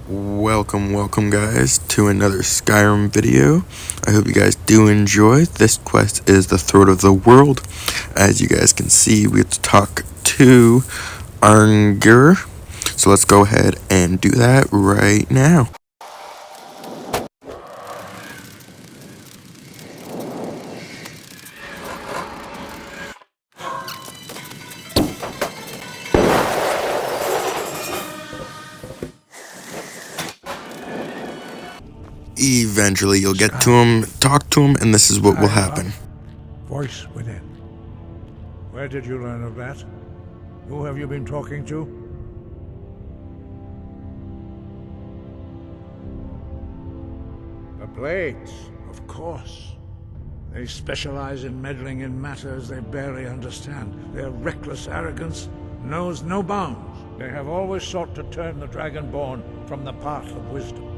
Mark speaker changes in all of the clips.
Speaker 1: Welcome guys to another Skyrim video. I hope you guys do enjoy. This quest is the Throat of the World. As you guys can see, we have to talk to Arnger. So let's go ahead and do that right now. Eventually you'll get to him, talk to him, and this is what will happen.
Speaker 2: Voice within. Where did you learn of that? Who have you been talking to? The Blades, of course. They specialize in meddling in matters they barely understand. Their reckless arrogance knows no bounds. They have always sought to turn the Dragonborn from the path of wisdom.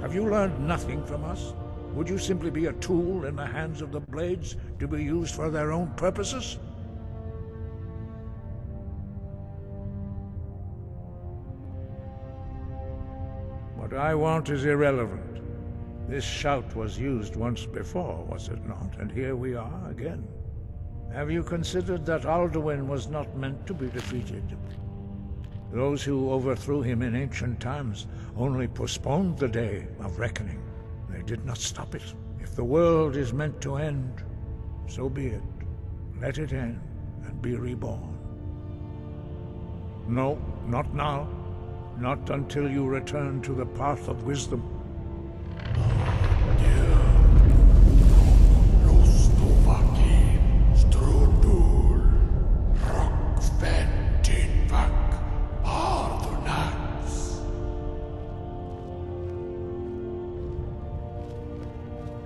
Speaker 2: Have you learned nothing from us? Would you simply be a tool in the hands of the Blades to be used for their own purposes? What I want is irrelevant. This shout was used once before, was it not? And here we are again. Have you considered that Alduin was not meant to be defeated? Those who overthrew him in ancient times only postponed the day of reckoning. They did not stop it. If the world is meant to end, so be it. Let it end and be reborn. No, not now. Not until you return to the path of wisdom.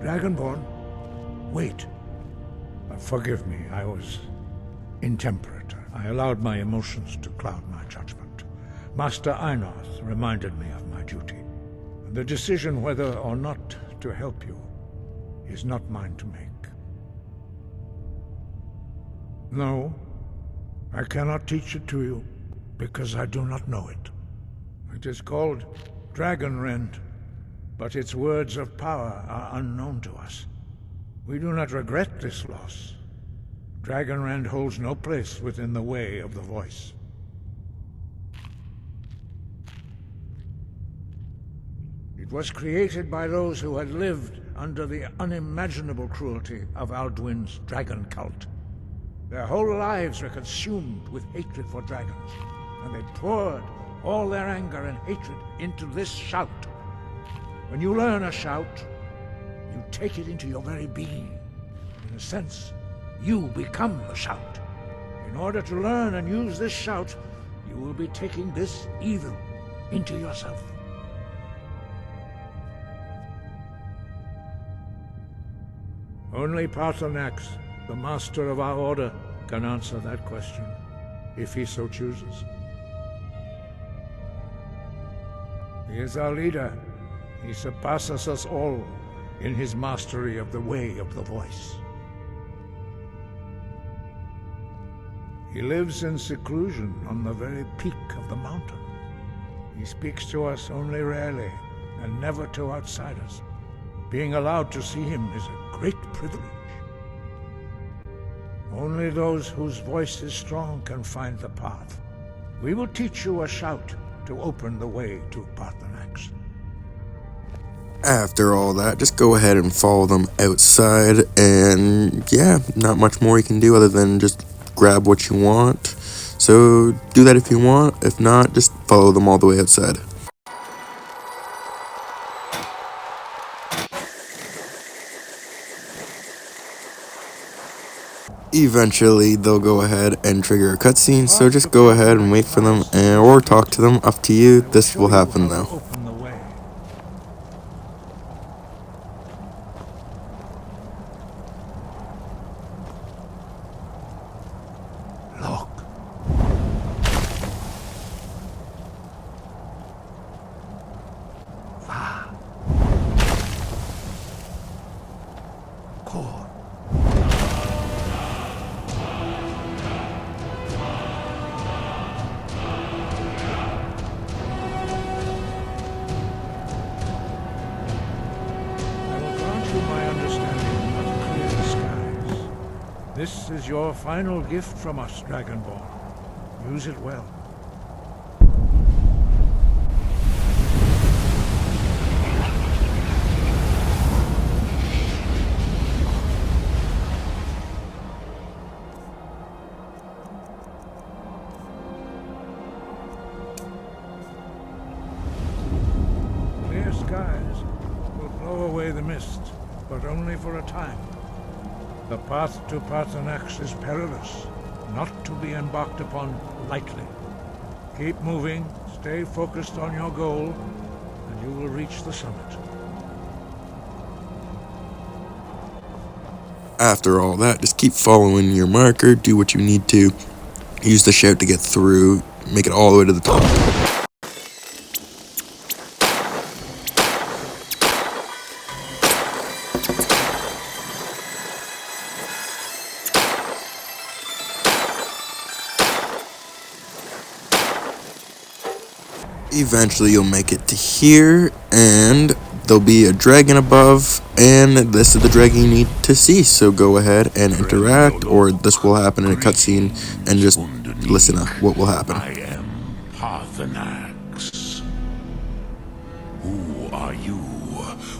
Speaker 2: Dragonborn? Wait. Forgive me, I was intemperate. I allowed my emotions to cloud my judgment. Master Einarth reminded me of my duty. The decision whether or not to help you is not mine to make. No, I cannot teach it to you, because I do not know it. It is called Dragonrend, but its words of power are unknown to us. We do not regret this loss. Dragonrend holds no place within the way of the voice. It was created by those who had lived under the unimaginable cruelty of Alduin's dragon cult. Their whole lives were consumed with hatred for dragons, and they poured all their anger and hatred into this shout. When you learn a shout, you take it into your very being. In a sense, you become the shout. In order to learn and use this shout, you will be taking this evil into yourself. Only Paarthurnax, the master of our order, can answer that question, if he so chooses. He is our leader. He surpasses us all in his mastery of the way of the voice. He lives in seclusion on the very peak of the mountain. He speaks to us only rarely, and never to outsiders. Being allowed to see him is a great privilege. Only those whose voice is strong can find the path. We will teach you a shout to open the way to Paarthurnax.
Speaker 1: After all that, just go ahead and follow them outside, and yeah, not much more you can do other than just grab what you want. So do that if you want. If not, just follow them all the way outside. Eventually they'll go ahead and trigger a cutscene, so just go ahead and wait for them, or talk to them, up to you. This will happen though.
Speaker 2: This is your final gift from us, Dragonborn. Use it well. Clear skies will blow away the mist, but only for a time. The path to Paarthurnax is perilous, not to be embarked upon lightly. Keep moving, stay focused on your goal, and you will reach the summit.
Speaker 1: After all that, just keep following your marker, do what you need to, use the shout to get through, make it all the way to the top. Eventually you'll make it to here, and there'll be a dragon above, and this is the dragon you need to see, so go ahead and interact, or this will happen in a cutscene, and just listen up what will happen.
Speaker 3: I am Paarthurnax. Who are you?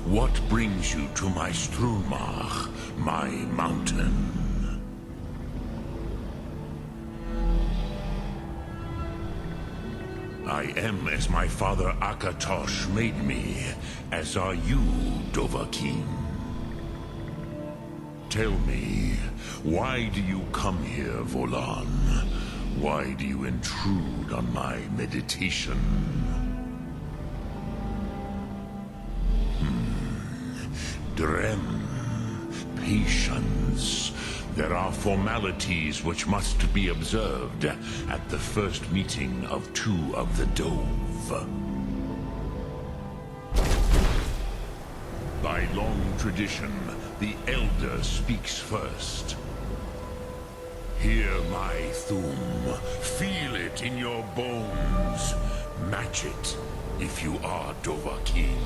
Speaker 3: What brings you to my Strulmach, my mountain? I am as my father Akatosh made me, as are you, Dovahkiin. Tell me, why do you come here, Volan? Why do you intrude on my meditation? Drem, patience. There are formalities which must be observed at the first meeting of two of the Dove. By long tradition, the Elder speaks first. Hear my Thum. Feel it in your bones. Match it if you are Dovahkiin.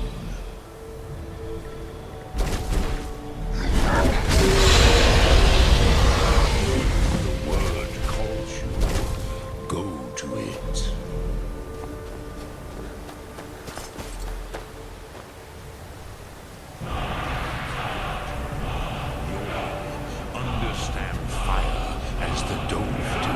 Speaker 3: The word calls you. Go to it. You'll understand fire as the Dove do.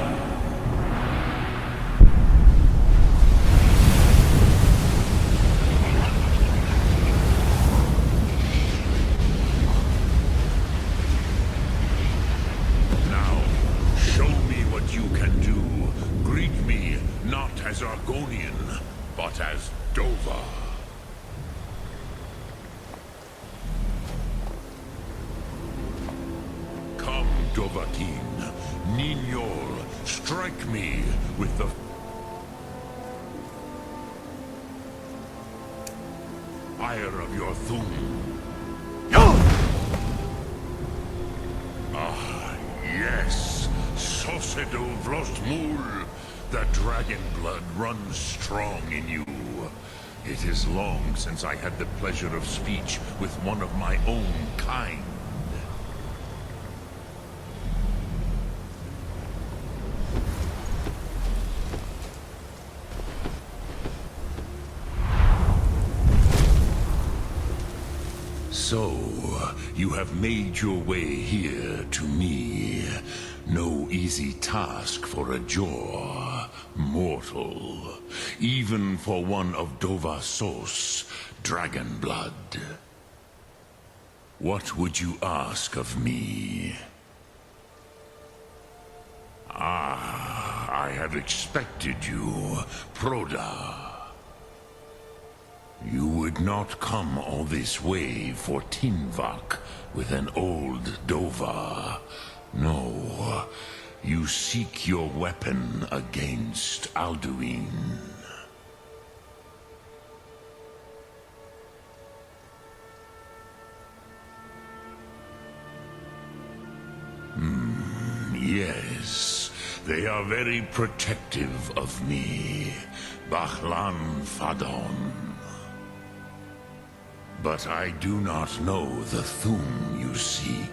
Speaker 3: As Argonian, but as Dova. Come, Dovahkiin, Ninyol, strike me with the fire of your Thum. Ah, yes, Sosedo Vlostmul. The dragon blood runs strong in you. It is long since I had the pleasure of speech with one of my own kind. So, you have made your way here to me. No easy task for a Jor, mortal. Even for one of Dovahsos, dragon blood. What would you ask of me? Ah, I have expected you, Proda. You would not come all this way for Tinvak with an old Dova. No, you seek your weapon against Alduin. Yes, they are very protective of me, Bachlan Fadon. But I do not know the Thum you seek.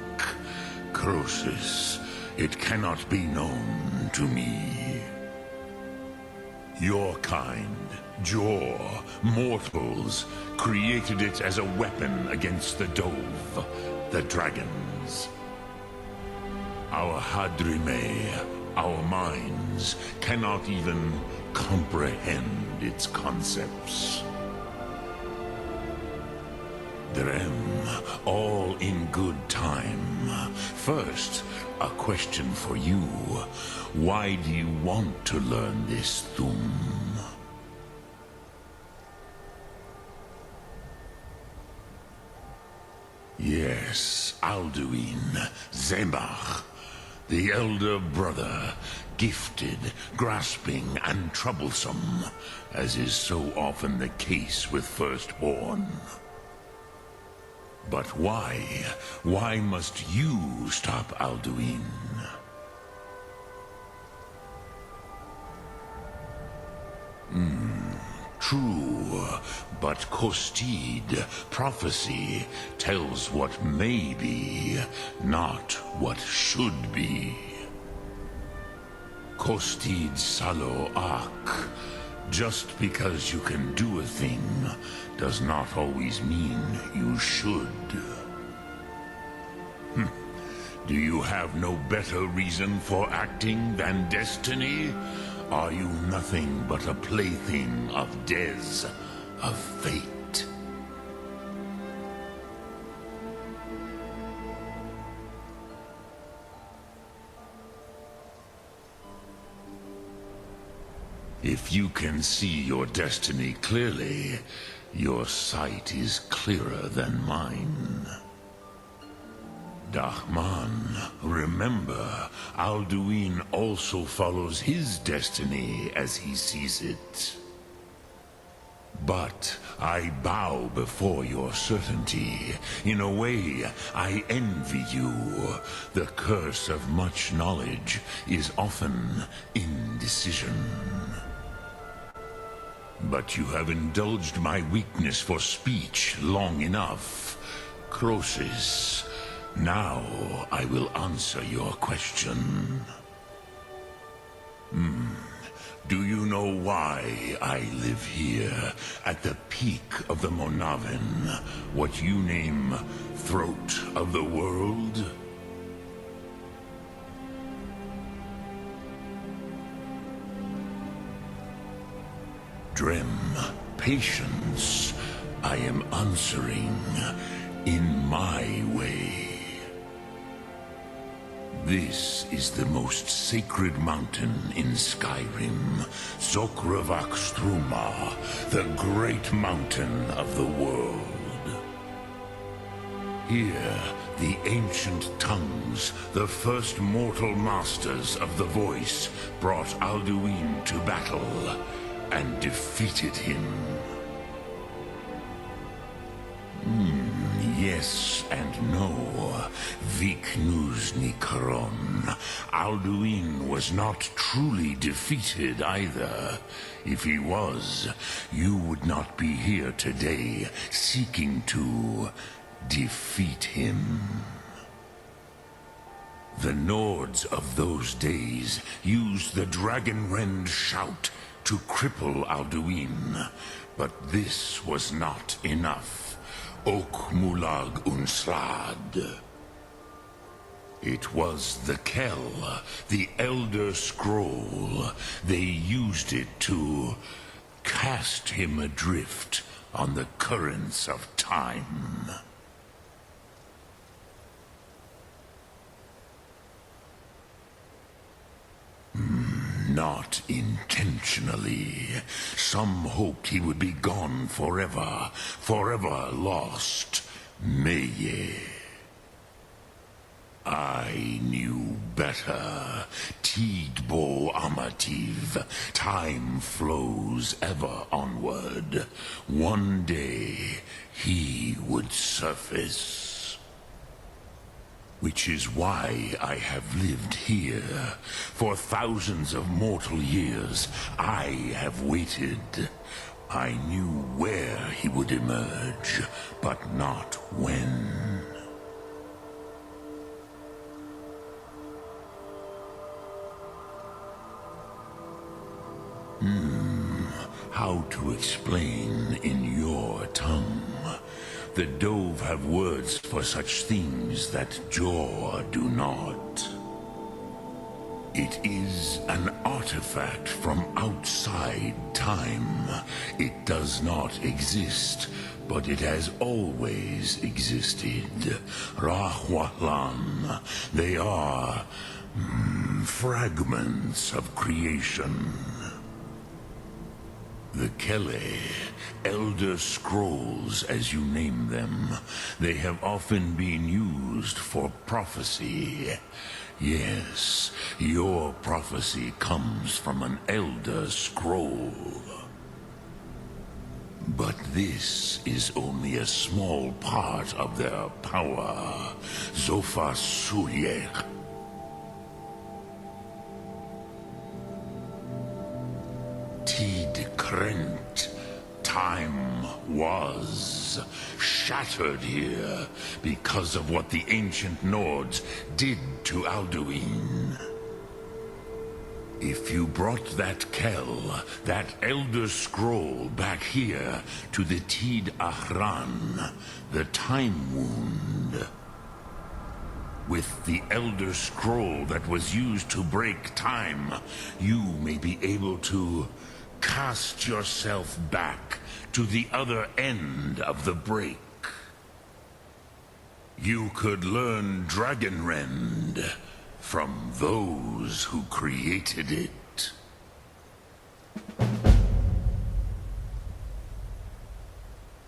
Speaker 3: Croesus, it cannot be known to me. Your kind, Jor, mortals, created it as a weapon against the Dove, the dragons. Our Hadrime, our minds, cannot even comprehend its concepts. Drem, all in good time. First, a question for you. Why do you want to learn this Thum? Yes, Alduin, Zemach, the elder brother, gifted, grasping, and troublesome, as is so often the case with firstborn. But why? Why must you stop Alduin? True, but Kostid, prophecy, tells what may be, not what should be. Kostid Salo Ak. Just because you can do a thing does not always mean you should. Do you have no better reason for acting than destiny? Are you nothing but a plaything of Dez, of fate? If you can see your destiny clearly, your sight is clearer than mine. Dahman, remember, Alduin also follows his destiny as he sees it. But I bow before your certainty. In a way, I envy you. The curse of much knowledge is often indecision. But you have indulged my weakness for speech long enough. Croesus, now I will answer your question. Do you know why I live here, at the peak of the Monavin, what you name Throat of the World? Drem, patience. I am answering in my way. This is the most sacred mountain in Skyrim, Zokravak Struma, the great mountain of the world. Here, the ancient tongues, the first mortal masters of the voice, brought Alduin to battle and defeated him. Yes and no. Viknuzny Karon. Alduin was not truly defeated either. If he was, you would not be here today seeking to defeat him. The Nords of those days used the Dragonrend shout to cripple Alduin, but this was not enough. Ok Mulag Unslad. It was the Kell, the Elder Scroll. They used it to cast him adrift on the currents of time. Not intentionally. Some hoped he would be gone forever, forever lost. Meye. I knew better. Tidbo Amativ. Time flows ever onward. One day, he would surface. Which is why I have lived here. For thousands of mortal years, I have waited. I knew where he would emerge, but not when. to explain in your tongue. The Dove have words for such things that Jor do not. It is an artifact from outside time. It does not exist, but it has always existed. Rahwalan. They are fragments of creation. The Kele, Elder Scrolls as you name them, they have often been used for prophecy. Yes, your prophecy comes from an Elder Scroll. But this is only a small part of their power. Zofasuye. Tid Krent. Time was shattered here because of what the ancient Nords did to Alduin. If you brought that Kell, that Elder Scroll back here to the Tid Ahran, the Time Wound, with the Elder Scroll that was used to break time, you may be able to cast yourself back to the other end of the break. You could learn Dragonrend from those who created it.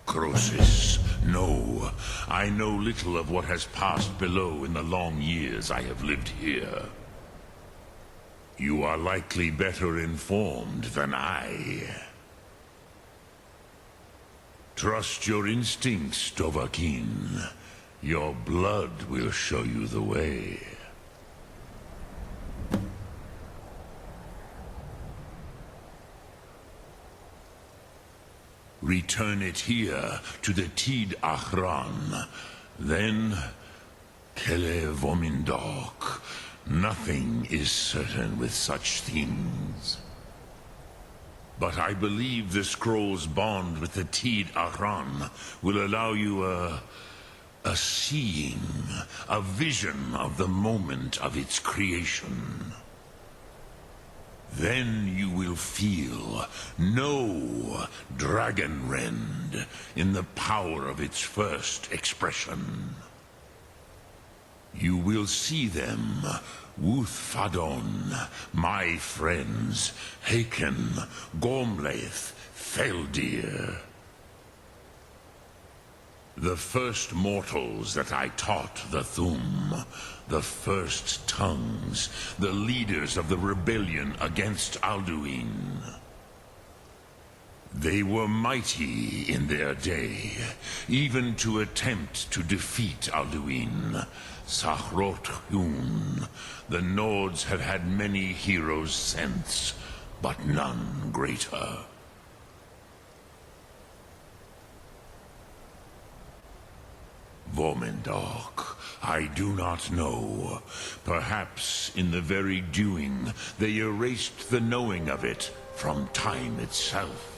Speaker 3: Croesus, no. I know little of what has passed below in the long years I have lived here. You are likely better informed than I. Trust your instincts, Dovahkiin. Your blood will show you the way. Return it here to the Tid Ahran. Then, Kele Vomindok. Nothing is certain with such things. But I believe the scroll's bond with the Tid Ahran will allow you a seeing, a vision of the moment of its creation. Then you will feel, know Dragonrend in the power of its first expression. You will see them, Wuthfadon, my friends, Haken, Gormlaith, Feldir. The first mortals that I taught the Thum, the first tongues, the leaders of the rebellion against Alduin. They were mighty in their day, even to attempt to defeat Alduin. Sahrot-Hun, the Nords have had many heroes since, but none greater. Vomindok, I do not know. Perhaps in the very doing, they erased the knowing of it from time itself.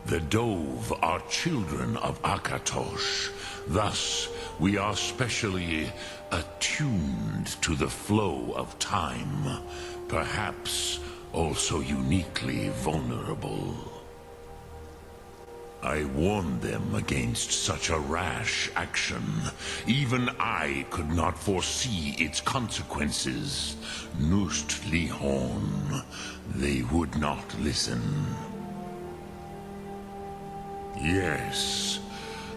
Speaker 3: The Dove are children of Akatosh. Thus, we are specially attuned to the flow of time, perhaps also uniquely vulnerable. I warned them against such a rash action. Even I could not foresee its consequences. Nust Lihon, they would not listen. Yes,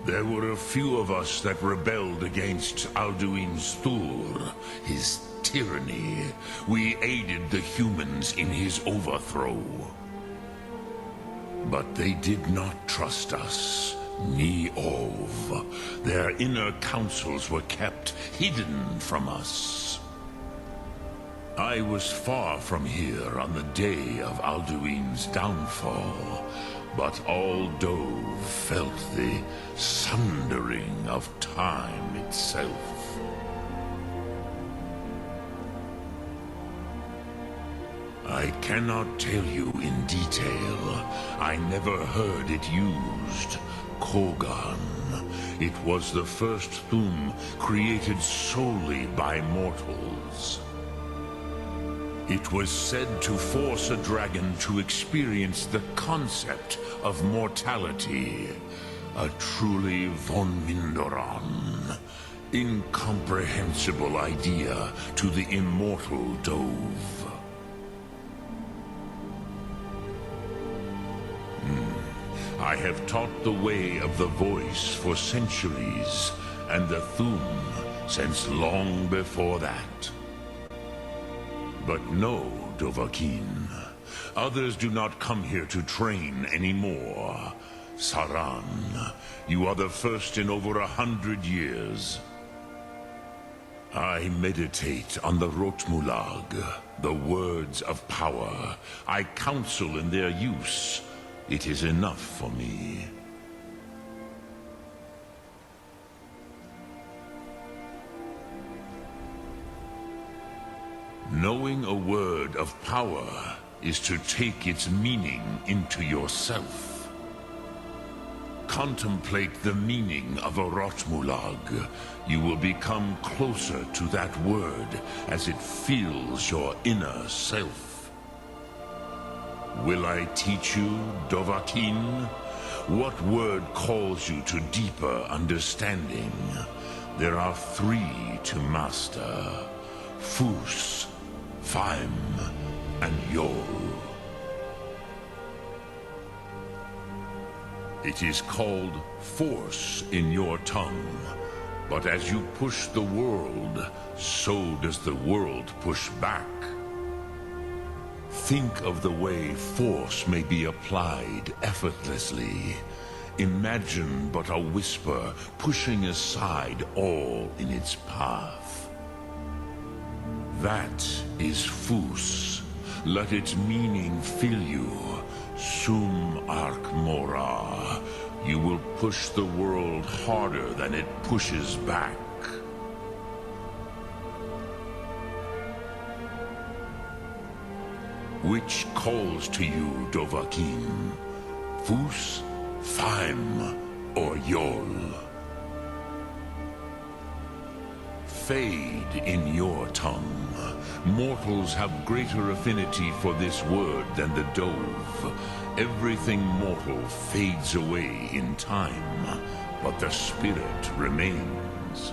Speaker 3: there were a few of us that rebelled against Alduin Stur, his tyranny. We aided the humans in his overthrow. But they did not trust us, ni Ov. Their inner counsels were kept hidden from us. I was far from here on the day of Alduin's downfall, but all Dove felt the sundering of time itself. I cannot tell you in detail. I never heard it used. Kogan. It was the first Thum created solely by mortals. It was said to force a dragon to experience the concept of mortality. A truly von Mindoran. Incomprehensible idea to the immortal Dove. I have taught the way of the voice for centuries, and the Thum since long before that. But no, Dovahkiin. Others do not come here to train anymore. Saran, you are the first in over 100 years. I meditate on the Rotmulag, the words of power. I counsel in their use. It is enough for me. Knowing a word of power is to take its meaning into yourself. Contemplate the meaning of a Rotmulag. You will become closer to that word as it fills your inner self. Will I teach you, Dovahkiin? What word calls you to deeper understanding? There are 3 to master. Fus, Faim, and Yol. It is called force in your tongue. But as you push the world, so does the world push back. Think of the way force may be applied effortlessly. Imagine but a whisper pushing aside all in its path. That is Fus. Let its meaning fill you. Sum Ark Mora. You will push the world harder than it pushes back. Which calls to you, Dovahkiin? Fus, Faim, or Yol? Fade in your tongue. Mortals have greater affinity for this word than the Dove. Everything mortal fades away in time, but the spirit remains.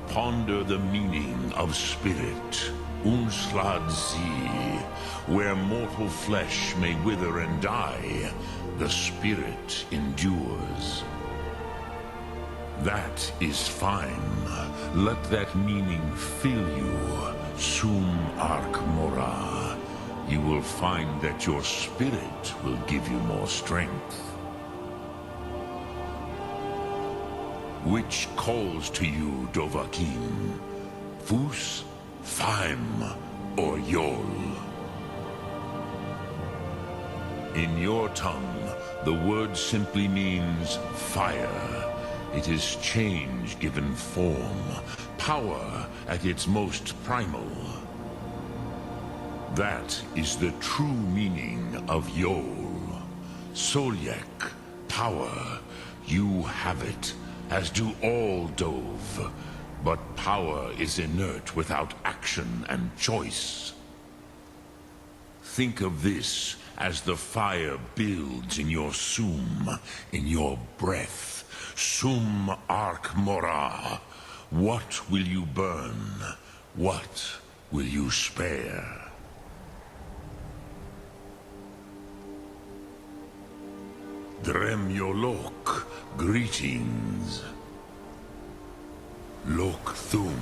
Speaker 3: Ponder the meaning of spirit. Unslad Zi, where mortal flesh may wither and die, the spirit endures. That is fine. Let that meaning fill you. Sum Ark Mora. You will find that your spirit will give you more strength. Which calls to you, Dovahkiin? Fus, Faim, or Yol? In your tongue, the word simply means fire. It is change given form, power at its most primal. That is the true meaning of Yol. Solyek, power. You have it, as do all Dove. But power is inert without action and choice. Think of this as the fire builds in your sum, in your breath. Sum Ark Mora. What will you burn? What will you spare? Drem Yolok, greetings. Lok Thum.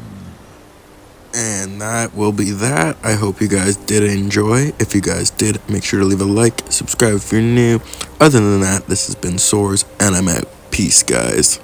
Speaker 1: And that will be that. I hope you guys did enjoy. If you guys did, make sure to leave a like, subscribe if you're new. Other than that, this has been Soaarz, and I'm out. Peace, guys.